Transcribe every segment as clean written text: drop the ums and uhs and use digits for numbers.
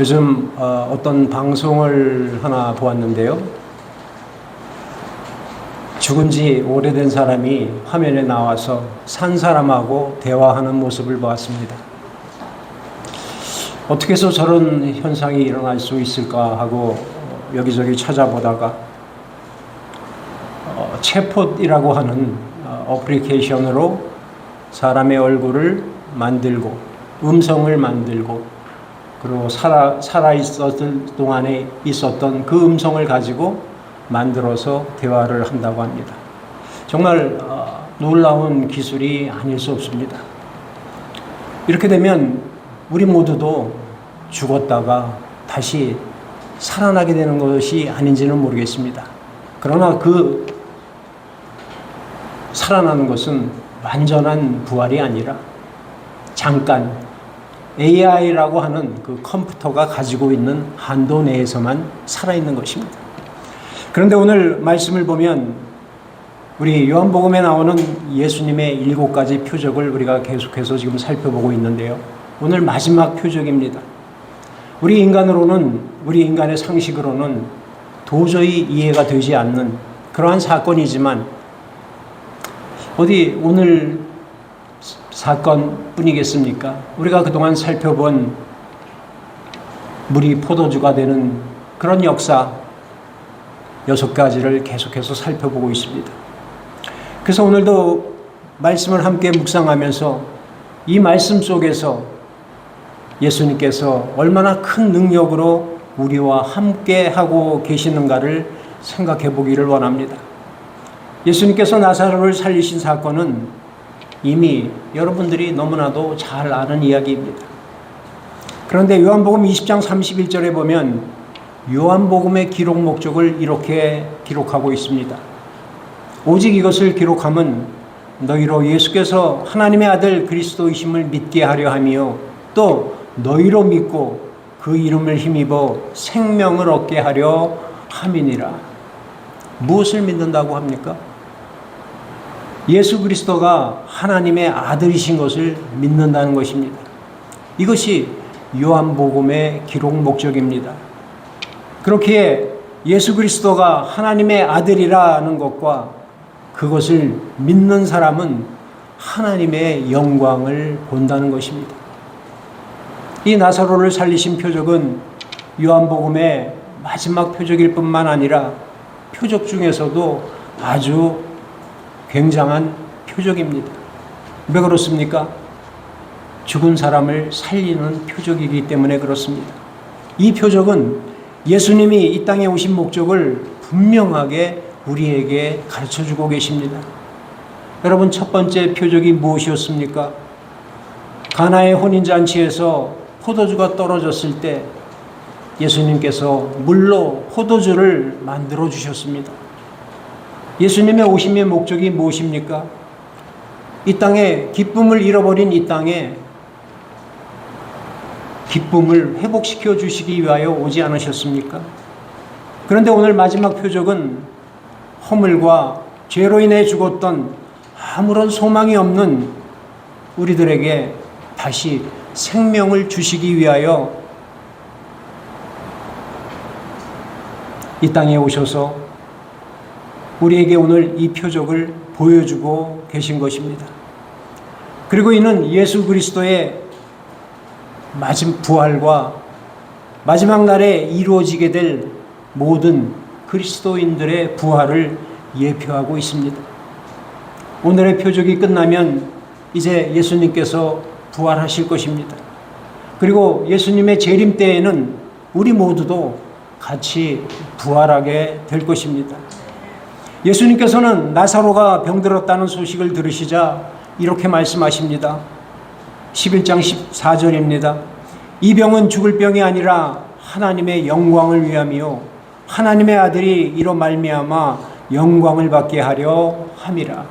요즘 어떤 방송을 하나 보았는데요. 죽은 지 오래된 사람이 화면에 나와서 산 사람하고 대화하는 모습을 보았습니다. 어떻게 해서 저런 현상이 일어날 수 있을까 하고 여기저기 찾아보다가 챗봇이라고 하는 어플리케이션으로 사람의 얼굴을 만들고 음성을 만들고 그리고 살아있었을 동안에 있었던 그 음성을 가지고 만들어서 대화를 한다고 합니다. 정말 놀라운 기술이 아닐 수 없습니다. 이렇게 되면 우리 모두도 죽었다가 다시 살아나게 되는 것이 아닌지는 모르겠습니다. 그러나 그 살아나는 것은 완전한 부활이 아니라 잠깐 AI라고 하는 그 컴퓨터가 가지고 있는 한도 내에서만 살아있는 것입니다. 그런데 오늘 말씀을 보면 우리 요한복음에 나오는 예수님의 7가지 표적을 우리가 계속해서 지금 살펴보고 있는데요. 오늘 마지막 표적입니다. 우리 인간의 상식으로는 도저히 이해가 되지 않는 그러한 사건이지만 어디 오늘 사건뿐이겠습니까? 우리가 그동안 살펴본 물이 포도주가 되는 그런 역사 6가지를 계속해서 살펴보고 있습니다. 그래서 오늘도 말씀을 함께 묵상하면서 이 말씀 속에서 예수님께서 얼마나 큰 능력으로 우리와 함께 하고 계시는가를 생각해 보기를 원합니다. 예수님께서 나사로를 살리신 사건은 이미 여러분들이 너무나도 잘 아는 이야기입니다. 그런데 요한복음 20장 31절에 보면 요한복음의 기록 목적을 이렇게 기록하고 있습니다. 오직 이것을 기록함은 너희로 예수께서 하나님의 아들 그리스도이심을 믿게 하려 하며 또 너희로 믿고 그 이름을 힘입어 생명을 얻게 하려 함이니라. 무엇을 믿는다고 합니까? 예수 그리스도가 하나님의 아들이신 것을 믿는다는 것입니다. 이것이 요한복음의 기록 목적입니다. 그렇기에 예수 그리스도가 하나님의 아들이라는 것과 그것을 믿는 사람은 하나님의 영광을 본다는 것입니다. 이 나사로를 살리신 표적은 요한복음의 마지막 표적일 뿐만 아니라 표적 중에서도 아주 굉장한 표적입니다. 왜 그렇습니까? 죽은 사람을 살리는 표적이기 때문에 그렇습니다. 이 표적은 예수님이 이 땅에 오신 목적을 분명하게 우리에게 가르쳐주고 계십니다. 여러분, 첫 번째 표적이 무엇이었습니까? 가나의 혼인잔치에서 포도주가 떨어졌을 때 예수님께서 물로 포도주를 만들어 주셨습니다. 예수님의 오심의 목적이 무엇입니까? 이 땅에 기쁨을 잃어버린 이 땅에 기쁨을 회복시켜 주시기 위하여 오지 않으셨습니까? 그런데 오늘 마지막 표적은 허물과 죄로 인해 죽었던 아무런 소망이 없는 우리들에게 다시 생명을 주시기 위하여 이 땅에 오셔서 우리에게 오늘 이 표적을 보여주고 계신 것입니다. 그리고 이는 예수 그리스도의 부활과 마지막 날에 이루어지게 될 모든 그리스도인들의 부활을 예표하고 있습니다. 오늘의 표적이 끝나면 이제 예수님께서 부활하실 것입니다. 그리고 예수님의 재림 때에는 우리 모두도 같이 부활하게 될 것입니다. 예수님께서는 나사로가 병들었다는 소식을 들으시자 이렇게 말씀하십니다. 11장 14절입니다. 이 병은 죽을 병이 아니라 하나님의 영광을 위함이요 하나님의 아들이 이로 말미암아 영광을 받게 하려 함이라.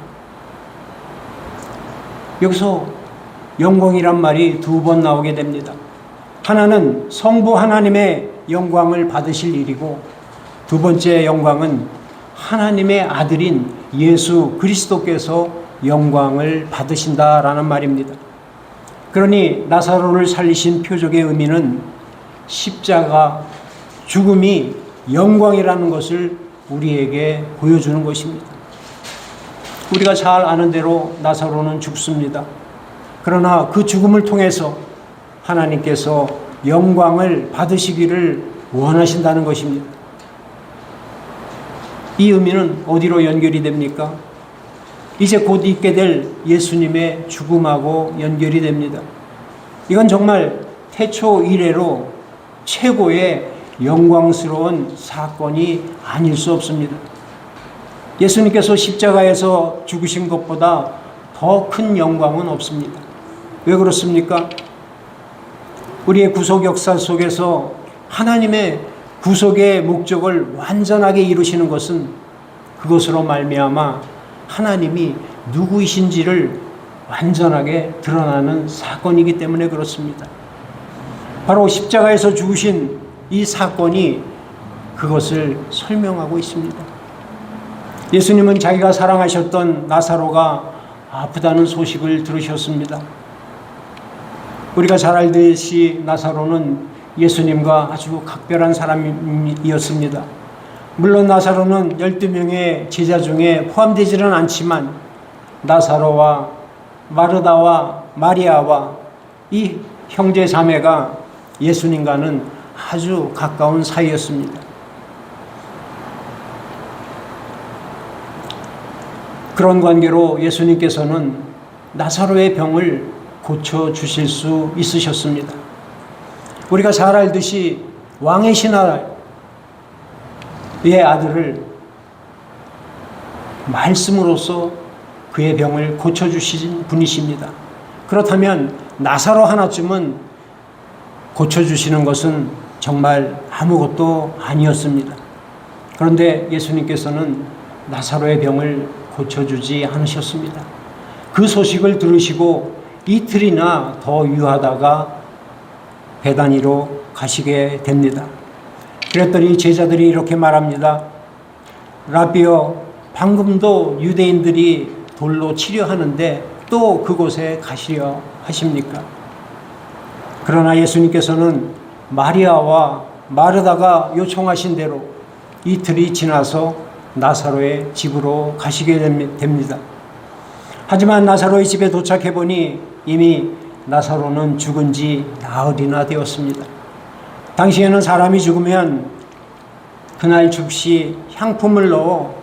여기서 영광이란 말이 2번 나오게 됩니다. 하나는 성부 하나님의 영광을 받으실 일이고 두 번째 영광은 하나님의 아들인 예수 그리스도께서 영광을 받으신다라는 말입니다. 그러니 나사로를 살리신 표적의 의미는 십자가 죽음이 영광이라는 것을 우리에게 보여주는 것입니다. 우리가 잘 아는 대로 나사로는 죽습니다. 그러나 그 죽음을 통해서 하나님께서 영광을 받으시기를 원하신다는 것입니다. 이 의미는 어디로 연결이 됩니까? 이제 곧 있게 될 예수님의 죽음하고 연결이 됩니다. 이건 정말 태초 이래로 최고의 영광스러운 사건이 아닐 수 없습니다. 예수님께서 십자가에서 죽으신 것보다 더 큰 영광은 없습니다. 왜 그렇습니까? 우리의 구속 역사 속에서 하나님의 구속의 목적을 완전하게 이루시는 것은 그것으로 말미암아 하나님이 누구이신지를 완전하게 드러나는 사건이기 때문에 그렇습니다. 바로 십자가에서 죽으신 이 사건이 그것을 설명하고 있습니다. 예수님은 자기가 사랑하셨던 나사로가 아프다는 소식을 들으셨습니다. 우리가 잘 알듯이 나사로는 예수님과 아주 각별한 사람이었습니다. 물론 나사로는 12명의 제자 중에 포함되지는 않지만 나사로와 마르다와 마리아와 이 형제 자매가 예수님과는 아주 가까운 사이였습니다. 그런 관계로 예수님께서는 나사로의 병을 고쳐주실 수 있으셨습니다. 우리가 잘 알듯이 왕의 신하의 아들을 말씀으로써 그의 병을 고쳐주신 분이십니다. 그렇다면 나사로 하나쯤은 고쳐주시는 것은 정말 아무것도 아니었습니다. 그런데 예수님께서는 나사로의 병을 고쳐주지 않으셨습니다. 그 소식을 들으시고 이틀이나 더 유하다가 베다니로 가시게 됩니다. 그랬더니 제자들이 이렇게 말합니다. 라비여, 방금도 유대인들이 돌로 치려 하는데 또 그곳에 가시려 하십니까? 그러나 예수님께서는 마리아와 마르다가 요청하신 대로 이틀이 지나서 나사로의 집으로 가시게 됩니다. 하지만 나사로의 집에 도착해 보니 이미 나사로는 죽은 지 나흘이나 되었습니다. 당시에는 사람이 죽으면 그날 즉시 향품을 넣어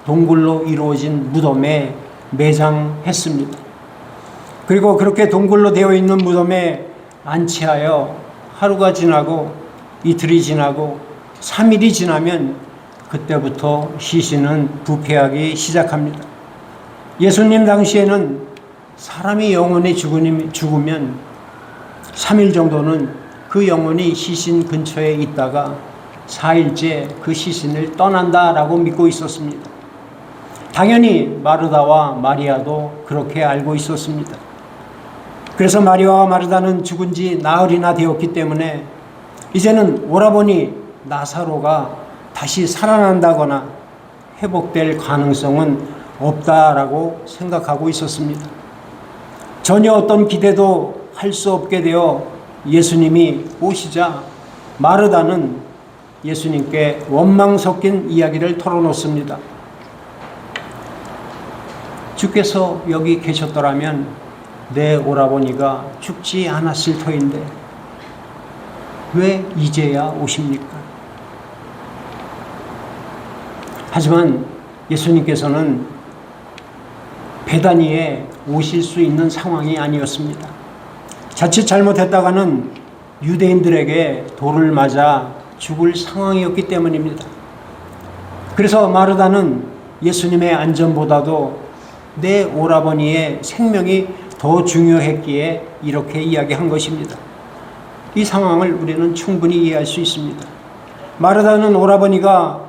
동굴로 이루어진 무덤에 매장했습니다. 그리고 그렇게 동굴로 되어 있는 무덤에 안치하여 하루가 지나고 이틀이 지나고 3일이 지나면 그때부터 시신은 부패하기 시작합니다. 예수님 당시에는 사람이 영원히 죽으면 3일 정도는 그 영혼이 시신 근처에 있다가 4일째 그 시신을 떠난다라고 믿고 있었습니다. 당연히 마르다와 마리아도 그렇게 알고 있었습니다. 그래서 마리아와 마르다는 죽은 지 나흘이나 되었기 때문에 이제는 오라버니 나사로가 다시 살아난다거나 회복될 가능성은 없다라고 생각하고 있었습니다. 전혀 어떤 기대도 할 수 없게 되어 예수님이 오시자 마르다는 예수님께 원망 섞인 이야기를 털어놓습니다. 주께서 여기 계셨더라면 내 오라버니가 죽지 않았을 터인데 왜 이제야 오십니까? 하지만 예수님께서는 베다니에 오실 수 있는 상황이 아니었습니다. 자칫 잘못했다가는 유대인들에게 돌을 맞아 죽을 상황이었기 때문입니다. 그래서 마르다는 예수님의 안전보다도 내 오라버니의 생명이 더 중요했기에 이렇게 이야기한 것입니다. 이 상황을 우리는 충분히 이해할 수 있습니다. 마르다는 오라버니가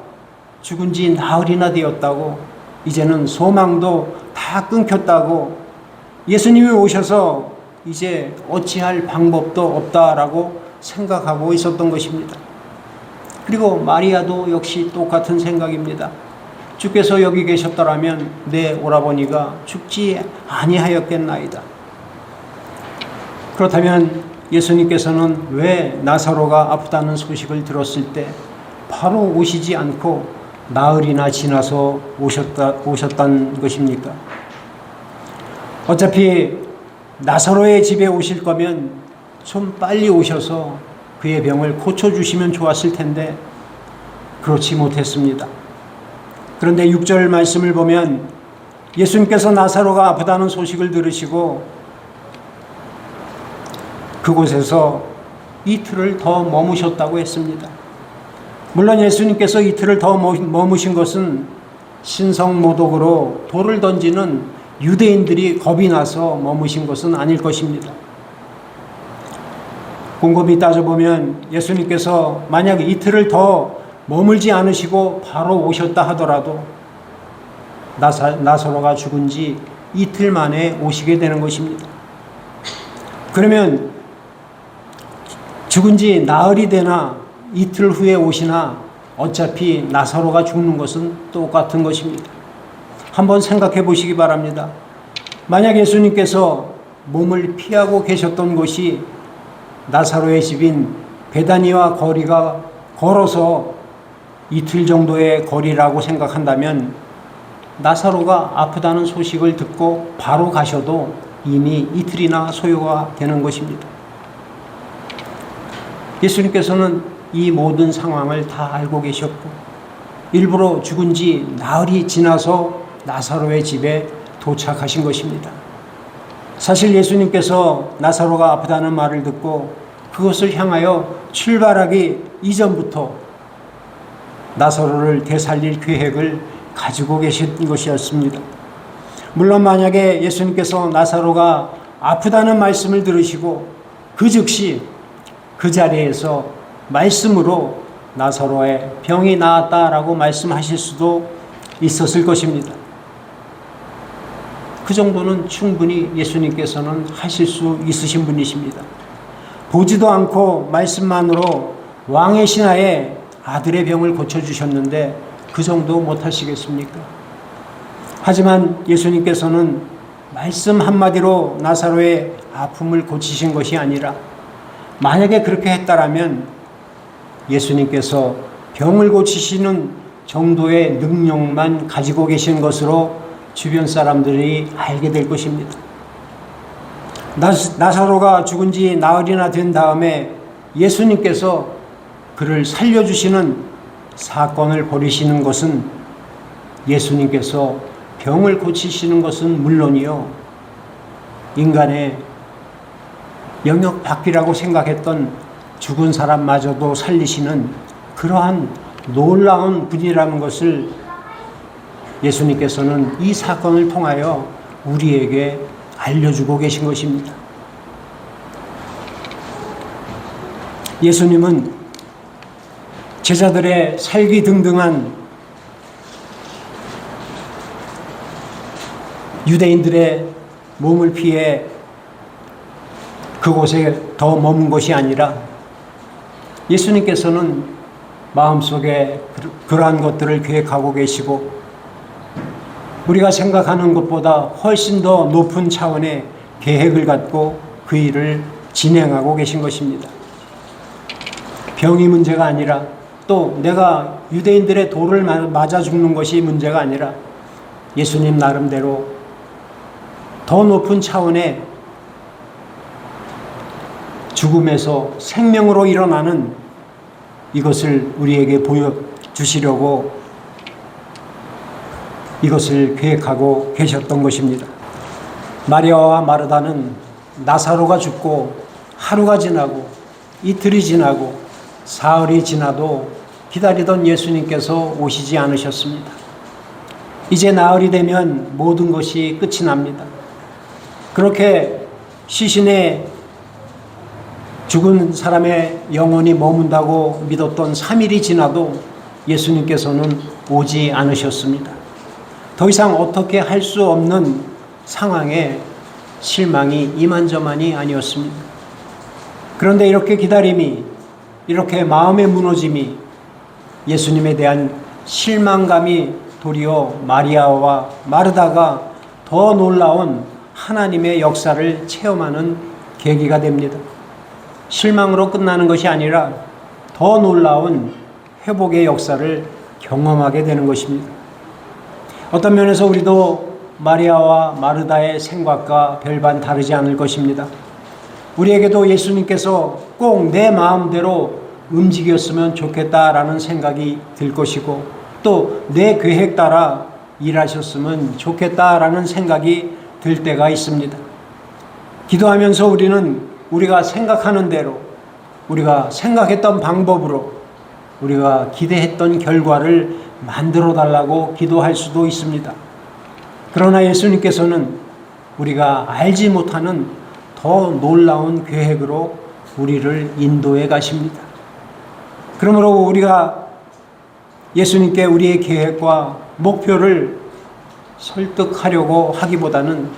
죽은 지 나흘이나 되었다고, 이제는 소망도 다 끊겼다고, 예수님이 오셔서 이제 어찌할 방법도 없다라고 생각하고 있었던 것입니다. 그리고 마리아도 역시 똑같은 생각입니다. 주께서 여기 계셨더라면 내 오라버니가 죽지 아니하였겠나이다. 그렇다면 예수님께서는 왜 나사로가 아프다는 소식을 들었을 때 바로 오시지 않고 나흘이나 지나서 오셨다는 것입니까? 어차피 나사로의 집에 오실 거면 좀 빨리 오셔서 그의 병을 고쳐주시면 좋았을 텐데 그렇지 못했습니다. 그런데 6절 말씀을 보면 예수님께서 나사로가 아프다는 소식을 들으시고 그곳에서 이틀을 더 머무셨다고 했습니다. 물론 예수님께서 이틀을 더 머무신 것은 신성모독으로 돌을 던지는 유대인들이 겁이 나서 머무신 것은 아닐 것입니다. 곰곰이 따져보면 예수님께서 만약 이틀을 더 머물지 않으시고 바로 오셨다 하더라도 나사로가 죽은 지 이틀 만에 오시게 되는 것입니다. 그러면 죽은 지 나흘이 되나 이틀 후에 오시나 어차피 나사로가 죽는 것은 똑같은 것입니다. 한번 생각해 보시기 바랍니다. 만약 예수님께서 몸을 피하고 계셨던 곳이 나사로의 집인 베다니와 거리가 걸어서 이틀 정도의 거리라고 생각한다면 나사로가 아프다는 소식을 듣고 바로 가셔도 이미 이틀이나 소요가 되는 것입니다. 예수님께서는 이 모든 상황을 다 알고 계셨고 일부러 죽은 지 나흘이 지나서 나사로의 집에 도착하신 것입니다. 사실 예수님께서 나사로가 아프다는 말을 듣고 그것을 향하여 출발하기 이전부터 나사로를 되살릴 계획을 가지고 계신 것이었습니다. 물론 만약에 예수님께서 나사로가 아프다는 말씀을 들으시고 그 즉시 그 자리에서 말씀으로 나사로의 병이 나았다라고 말씀하실 수도 있었을 것입니다. 그 정도는 충분히 예수님께서는 하실 수 있으신 분이십니다. 보지도 않고 말씀만으로 왕의 신하에 아들의 병을 고쳐주셨는데 그 정도 못하시겠습니까? 하지만 예수님께서는 말씀 한마디로 나사로의 아픔을 고치신 것이 아니라 만약에 그렇게 했다라면 예수님께서 병을 고치시는 정도의 능력만 가지고 계신 것으로 주변 사람들이 알게 될 것입니다. 나사로가 죽은 지 나흘이나 된 다음에 예수님께서 그를 살려주시는 사건을 벌이시는 것은 예수님께서 병을 고치시는 것은 물론이요, 인간의 영역 밖이라고 생각했던 죽은 사람마저도 살리시는 그러한 놀라운 분이라는 것을 예수님께서는 이 사건을 통하여 우리에게 알려주고 계신 것입니다. 예수님은 제자들의 살기 등등한 유대인들의 몸을 피해 그곳에 더 머문 것이 아니라 예수님께서는 마음속에 그러한 것들을 계획하고 계시고 우리가 생각하는 것보다 훨씬 더 높은 차원의 계획을 갖고 그 일을 진행하고 계신 것입니다. 병이 문제가 아니라 또 내가 유대인들의 돌을 맞아 죽는 것이 문제가 아니라 예수님 나름대로 더 높은 차원의 죽음에서 생명으로 일어나는 이것을 우리에게 보여주시려고 이것을 계획하고 계셨던 것입니다. 마리아와 마르다는 나사로가 죽고 하루가 지나고 이틀이 지나고 사흘이 지나도 기다리던 예수님께서 오시지 않으셨습니다. 이제 나흘이 되면 모든 것이 끝이 납니다. 그렇게 시신에 죽은 사람의 영혼이 머문다고 믿었던 3일이 지나도 예수님께서는 오지 않으셨습니다. 더 이상 어떻게 할 수 없는 상황에 실망이 이만저만이 아니었습니다. 그런데 이렇게 기다림이, 이렇게 마음의 무너짐이, 예수님에 대한 실망감이 도리어 마리아와 마르다가 더 놀라운 하나님의 역사를 체험하는 계기가 됩니다. 실망으로 끝나는 것이 아니라 더 놀라운 회복의 역사를 경험하게 되는 것입니다. 어떤 면에서 우리도 마리아와 마르다의 생각과 별반 다르지 않을 것입니다. 우리에게도 예수님께서 꼭 내 마음대로 움직였으면 좋겠다라는 생각이 들 것이고, 또 내 계획 따라 일하셨으면 좋겠다라는 생각이 들 때가 있습니다. 기도하면서 우리는 우리가 생각하는 대로, 우리가 생각했던 방법으로, 우리가 기대했던 결과를 만들어 달라고 기도할 수도 있습니다. 그러나 예수님께서는 우리가 알지 못하는 더 놀라운 계획으로 우리를 인도해 가십니다. 그러므로 우리가 예수님께 우리의 계획과 목표를 설득하려고 하기보다는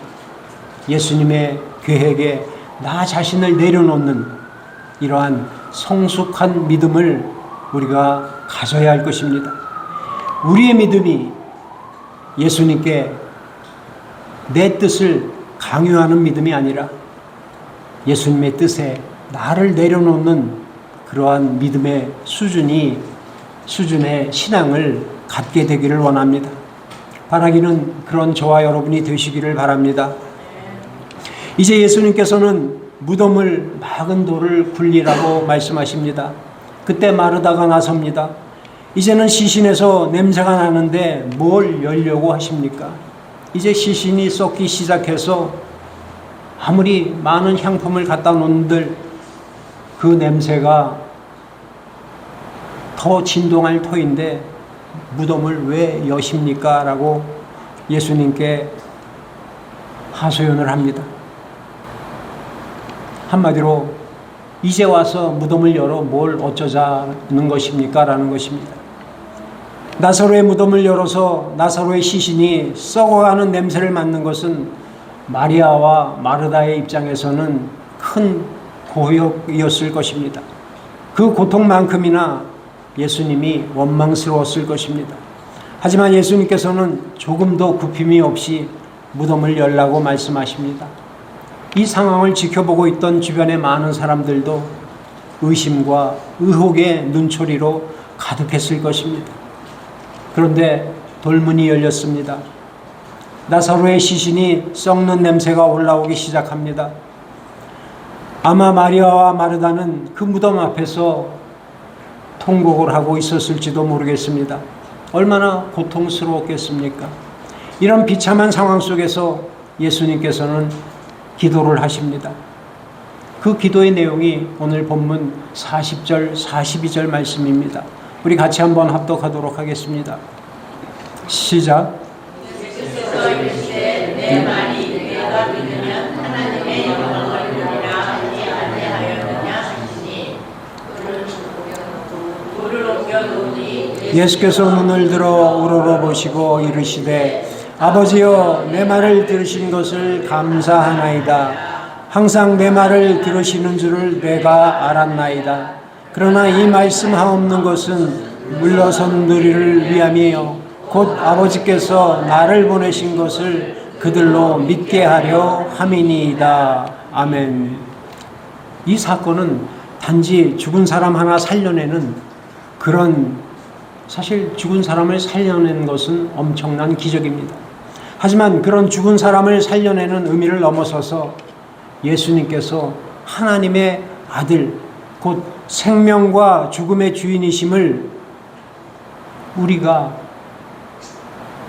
예수님의 계획에 나 자신을 내려놓는 이러한 성숙한 믿음을 우리가 가져야 할 것입니다. 우리의 믿음이 예수님께 내 뜻을 강요하는 믿음이 아니라 예수님의 뜻에 나를 내려놓는 그러한 믿음의 수준의 신앙을 갖게 되기를 원합니다. 바라기는 그런 저와 여러분이 되시기를 바랍니다. 이제 예수님께서는 무덤을 막은 돌을 굴리라고 말씀하십니다. 그때 마르다가 나섭니다. 이제는 시신에서 냄새가 나는데 뭘 열려고 하십니까? 이제 시신이 썩기 시작해서 아무리 많은 향품을 갖다 놓은들 그 냄새가 더 진동할 터인데 무덤을 왜 여십니까? 라고 예수님께 하소연을 합니다. 한마디로 이제 와서 무덤을 열어 뭘 어쩌자는 것입니까? 라는 것입니다. 나사로의 무덤을 열어서 나사로의 시신이 썩어가는 냄새를 맡는 것은 마리아와 마르다의 입장에서는 큰 고역이었을 것입니다. 그 고통만큼이나 예수님이 원망스러웠을 것입니다. 하지만 예수님께서는 조금도 굽힘이 없이 무덤을 열라고 말씀하십니다. 이 상황을 지켜보고 있던 주변의 많은 사람들도 의심과 의혹의 눈초리로 가득했을 것입니다. 그런데 돌문이 열렸습니다. 나사로의 시신이 썩는 냄새가 올라오기 시작합니다. 아마 마리아와 마르다는 그 무덤 앞에서 통곡을 하고 있었을지도 모르겠습니다. 얼마나 고통스러웠겠습니까? 이런 비참한 상황 속에서 예수님께서는 기도를 하십니다. 그 기도의 내용이 오늘 본문 40절, 42절 말씀입니다. 우리 같이 한번 합독하도록 하겠습니다. 시작. 내 말이 내가 믿으면 하나님의 영광을 보리라 하지 아니하였느냐 하시니 돌을 옮겨 놓으니 예수께서 눈을 들어 우러러보시고 이르시되 아버지여 내 말을 들으신 것을 감사하나이다. 항상 내 말을 들으시는 줄을 내가 알았나이다. 그러나 이 말씀하옵는 것은 물러선 너희를 위함이요 곧 아버지께서 나를 보내신 것을 그들로 믿게 하려 함이니이다. 아멘. 이 사건은 단지 죽은 사람 하나 살려내는 그런, 사실 죽은 사람을 살려내는 것은 엄청난 기적입니다. 하지만 그런 죽은 사람을 살려내는 의미를 넘어서서 예수님께서 하나님의 아들, 곧 생명과 죽음의 주인이심을 우리가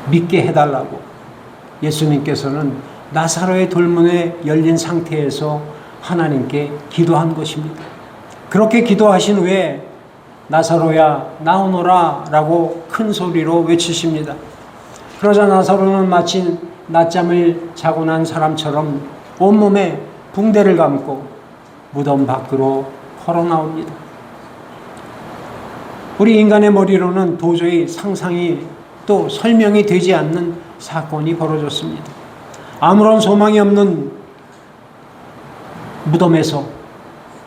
믿게 해달라고 예수님께서는 나사로의 돌문에 열린 상태에서 하나님께 기도한 것입니다. 그렇게 기도하신 후에 나사로야 나오너라 라고 큰 소리로 외치십니다. 그러자 나사로는 마치 낮잠을 자고 난 사람처럼 온몸에 붕대를 감고 무덤 밖으로 걸어나옵니다. 우리 인간의 머리로는 도저히 상상이 또 설명이 되지 않는 사건이 벌어졌습니다. 아무런 소망이 없는 무덤에서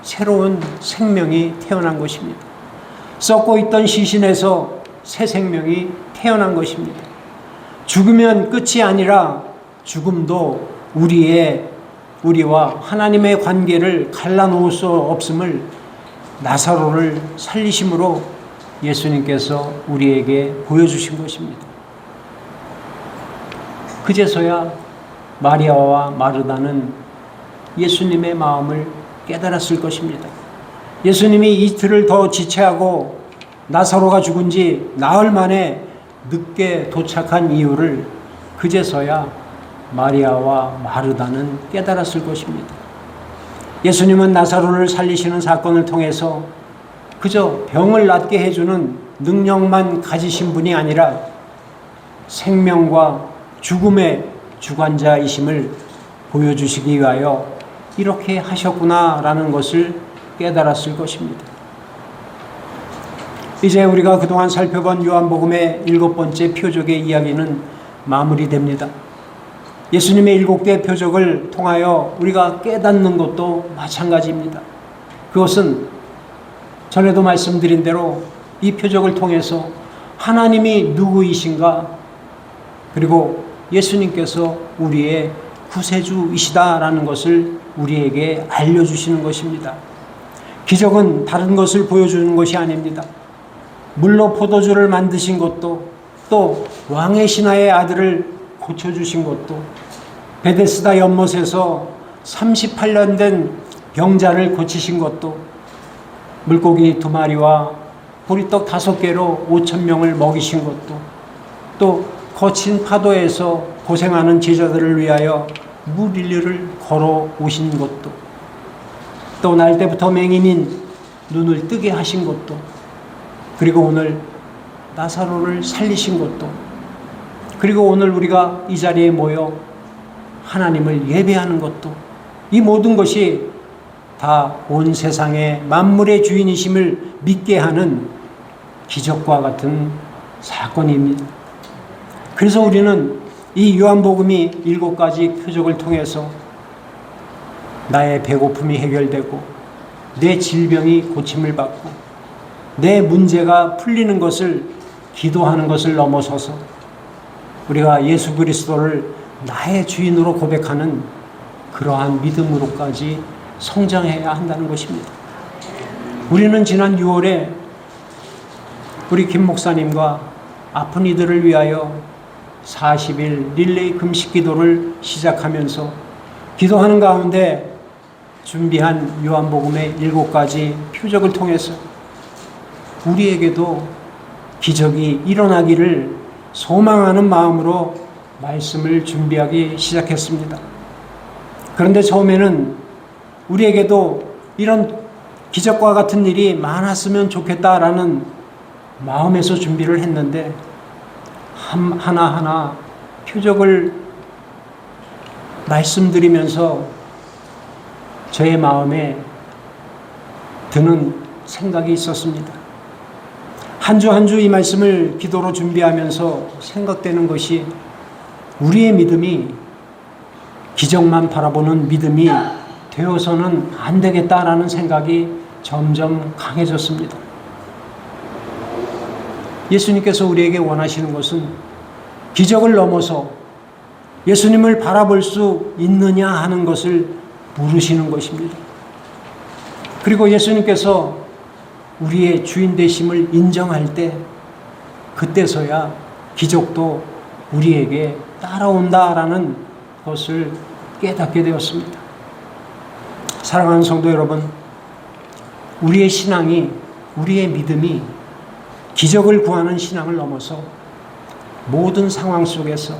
새로운 생명이 태어난 것입니다. 썩고 있던 시신에서 새 생명이 태어난 것입니다. 죽으면 끝이 아니라 죽음도 우리의 우리와 하나님의 관계를 갈라놓을 수 없음을 나사로를 살리심으로 예수님께서 우리에게 보여주신 것입니다. 그제서야 마리아와 마르다는 예수님의 마음을 깨달았을 것입니다. 예수님이 이틀을 더 지체하고 나사로가 죽은 지 나흘 만에 늦게 도착한 이유를 그제서야 마리아와 마르다는 깨달았을 것입니다. 예수님은 나사로를 살리시는 사건을 통해서 그저 병을 낫게 해주는 능력만 가지신 분이 아니라 생명과 죽음의 주관자이심을 보여주시기 위하여 이렇게 하셨구나라는 것을 깨달았을 것입니다. 이제 우리가 그동안 살펴본 요한복음의 7번째 표적의 이야기는 마무리됩니다. 예수님의 7개의 표적을 통하여 우리가 깨닫는 것도 마찬가지입니다. 그것은 전에도 말씀드린 대로 이 표적을 통해서 하나님이 누구이신가, 그리고 예수님께서 우리의 구세주이시다라는 것을 우리에게 알려주시는 것입니다. 기적은 다른 것을 보여주는 것이 아닙니다. 물로 포도주를 만드신 것도, 또 왕의 신하의 아들을 고쳐주신 것도, 베데스다 연못에서 38년 된 병자를 고치신 것도, 물고기 2마리와 보리떡 5개로 5,000명을 먹이신 것도, 또 거친 파도에서 고생하는 제자들을 위하여 물 일리를 걸어 오신 것도, 또 날 때부터 맹인인 눈을 뜨게 하신 것도, 그리고 오늘 나사로를 살리신 것도, 그리고 오늘 우리가 이 자리에 모여 하나님을 예배하는 것도, 이 모든 것이 다 온 세상의 만물의 주인이심을 믿게 하는 기적과 같은 사건입니다. 그래서 우리는 이 요한복음이 7가지 표적을 통해서 나의 배고픔이 해결되고 내 질병이 고침을 받고 내 문제가 풀리는 것을 기도하는 것을 넘어서서 우리가 예수 그리스도를 나의 주인으로 고백하는 그러한 믿음으로까지 성장해야 한다는 것입니다. 우리는 지난 6월에 우리 김 목사님과 아픈 이들을 위하여 40일 릴레이 금식 기도를 시작하면서 기도하는 가운데 준비한 요한복음의 7가지 표적을 통해서 우리에게도 기적이 일어나기를 소망하는 마음으로 말씀을 준비하기 시작했습니다. 그런데 처음에는 우리에게도 이런 기적과 같은 일이 많았으면 좋겠다라는 마음에서 준비를 했는데 하나하나 표적을 말씀드리면서 저의 마음에 드는 생각이 있었습니다. 한 주 한 주 이 말씀을 기도로 준비하면서 생각되는 것이 우리의 믿음이 기적만 바라보는 믿음이 되어서는 안 되겠다라는 생각이 점점 강해졌습니다. 예수님께서 우리에게 원하시는 것은 기적을 넘어서 예수님을 바라볼 수 있느냐 하는 것을 물으시는 것입니다. 그리고 예수님께서 우리의 주인 되심을 인정할 때 그때서야 기적도 우리에게 따라온다라는 것을 깨닫게 되었습니다. 사랑하는 성도 여러분, 우리의 신앙이, 우리의 믿음이 기적을 구하는 신앙을 넘어서 모든 상황 속에서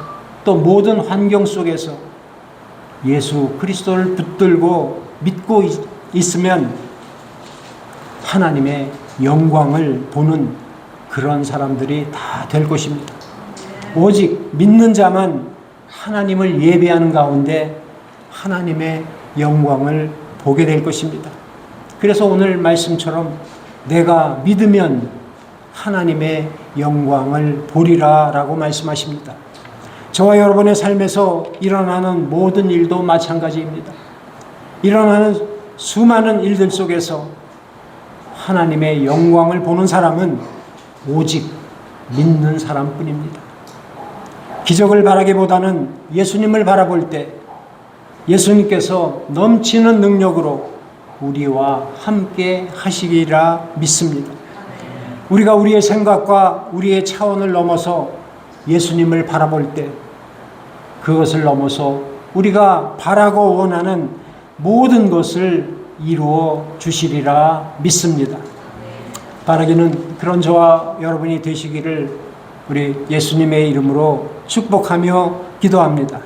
또 모든 환경 속에서 예수 그리스도를 붙들고 믿고 있으면 하나님의 영광을 보는 그런 사람들이 다 될 것입니다. 오직 믿는 자만 하나님을 예배하는 가운데 하나님의 영광을 보게 될 것입니다. 그래서 오늘 말씀처럼 내가 믿으면 하나님의 영광을 보리라 라고 말씀하십니다. 저와 여러분의 삶에서 일어나는 모든 일도 마찬가지입니다. 일어나는 수많은 일들 속에서 하나님의 영광을 보는 사람은 오직 믿는 사람뿐입니다. 기적을 바라기보다는 예수님을 바라볼 때 예수님께서 넘치는 능력으로 우리와 함께 하시리라 믿습니다. 우리가 우리의 생각과 우리의 차원을 넘어서 예수님을 바라볼 때 그것을 넘어서 우리가 바라고 원하는 모든 것을 이루어 주시리라 믿습니다. 바라기는 그런 저와 여러분이 되시기를 우리 예수님의 이름으로 축복하며 기도합니다.